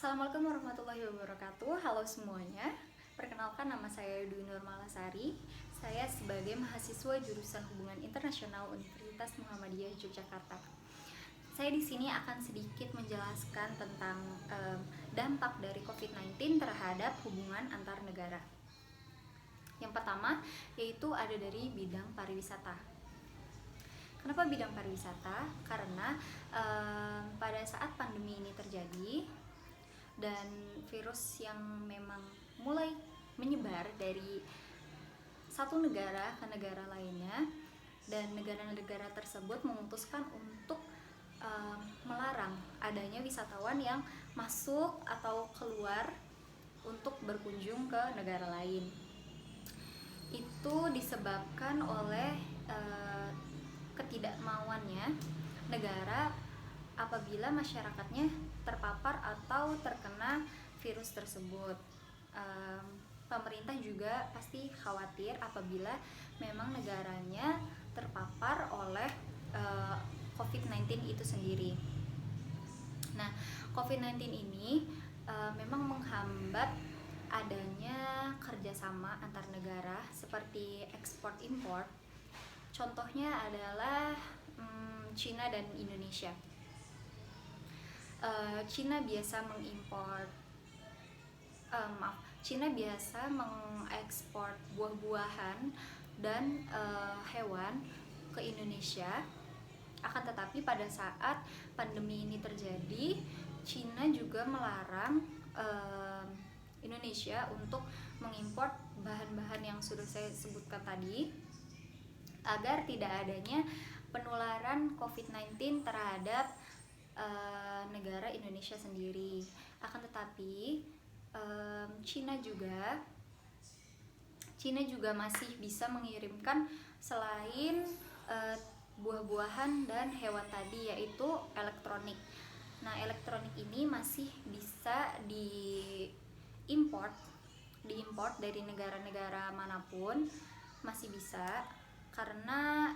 Assalamualaikum warahmatullahi wabarakatuh. Halo semuanya. Perkenalkan, nama saya Dwi Nur Malasari. Saya sebagai mahasiswa jurusan Hubungan Internasional Universitas Muhammadiyah Yogyakarta. Saya di sini akan sedikit menjelaskan tentang dampak dari COVID-19 terhadap hubungan antar negara. Yang pertama yaitu ada dari bidang pariwisata. Kenapa bidang pariwisata? Karena pada saat pandemi ini terjadi dan virus yang memang mulai menyebar dari satu negara ke negara lainnya, dan negara-negara tersebut memutuskan untuk melarang adanya wisatawan yang masuk atau keluar untuk berkunjung ke negara lain. Itu disebabkan oleh ketidakmauannya negara apabila masyarakatnya terpapar atau terkena virus tersebut. Pemerintah juga pasti khawatir apabila memang negaranya terpapar oleh COVID-19 itu sendiri. Nah, COVID-19 ini memang menghambat adanya kerjasama antar negara seperti ekspor impor. Contohnya adalah Cina dan Indonesia. Cina biasa mengekspor buah-buahan dan hewan ke Indonesia. Akan tetapi pada saat pandemi ini terjadi, Cina juga melarang Indonesia untuk mengimpor bahan-bahan yang sudah saya sebutkan tadi, agar tidak adanya penularan COVID-19 terhadap negara Indonesia sendiri. Akan tetapi Cina juga masih bisa mengirimkan selain buah-buahan dan hewan tadi, yaitu elektronik. Nah, elektronik ini masih bisa diimpor dari negara-negara manapun, masih bisa, karena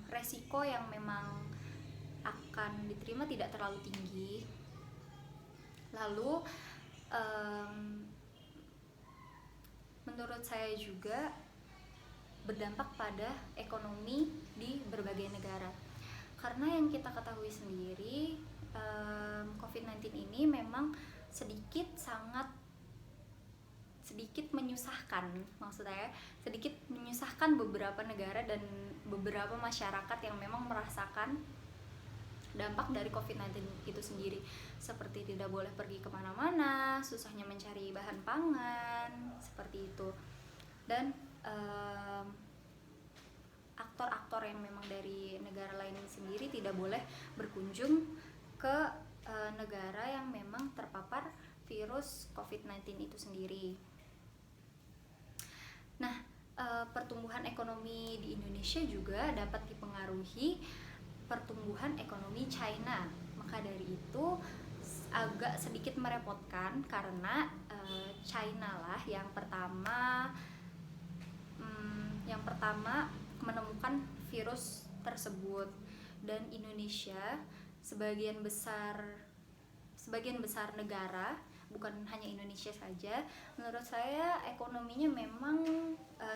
resiko yang memang akan diterima tidak terlalu tinggi. Lalu menurut saya juga berdampak pada ekonomi di berbagai negara, karena yang kita ketahui sendiri, COVID-19 ini memang sangat sedikit menyusahkan beberapa negara dan beberapa masyarakat yang memang merasakan dampak dari COVID-19 itu sendiri, seperti tidak boleh pergi kemana-mana, susahnya mencari bahan pangan, seperti itu. Dan aktor-aktor yang memang dari negara lain sendiri tidak boleh berkunjung ke negara yang memang terpapar virus COVID-19 itu sendiri. Nah, pertumbuhan ekonomi di Indonesia juga dapat dipengaruhi pertumbuhan ekonomi China. Maka dari itu agak sedikit merepotkan, karena China lah yang pertama menemukan virus tersebut, dan Indonesia sebagian besar negara, bukan hanya Indonesia saja, menurut saya ekonominya memang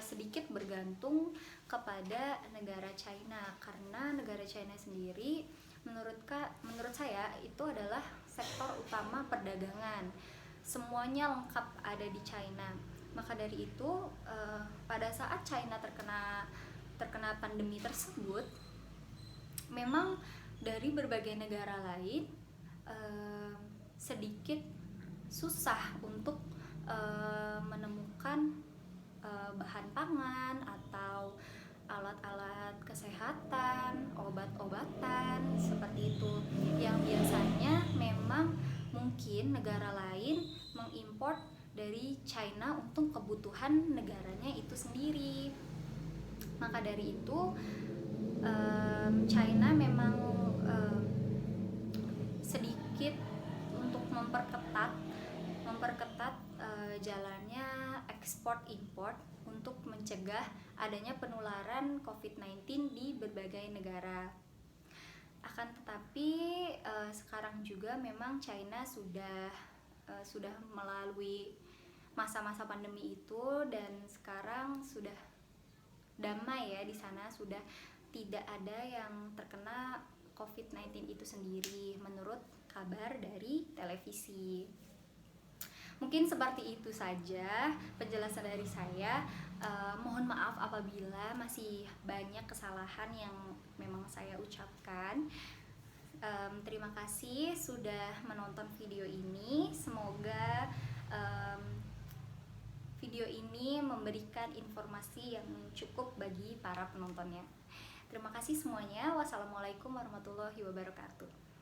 sedikit bergantung kepada negara China, karena negara China sendiri menurut saya itu adalah sektor utama perdagangan. Semuanya lengkap ada di China. Maka dari itu pada saat China terkena pandemi tersebut, memang dari berbagai negara lain sedikit susah untuk menemukan bahan pangan atau alat-alat kesehatan, obat-obatan, seperti itu, yang biasanya memang mungkin negara lain mengimpor dari China untuk kebutuhan negaranya itu sendiri. Maka dari itu China memang sedikit untuk memperketat jalannya ekspor impor untuk mencegah adanya penularan COVID-19 di berbagai negara. Akan tetapi sekarang juga memang China sudah sudah melalui masa-masa pandemi itu, dan sekarang sudah damai ya di sana, sudah tidak ada yang terkena COVID-19 itu sendiri menurut kabar dari televisi. Mungkin seperti itu saja penjelasan dari saya. Mohon maaf apabila masih banyak kesalahan yang memang saya ucapkan. Terima kasih sudah menonton video ini. Semoga video ini memberikan informasi yang cukup bagi para penontonnya. Terima kasih semuanya. Wassalamualaikum warahmatullahi wabarakatuh.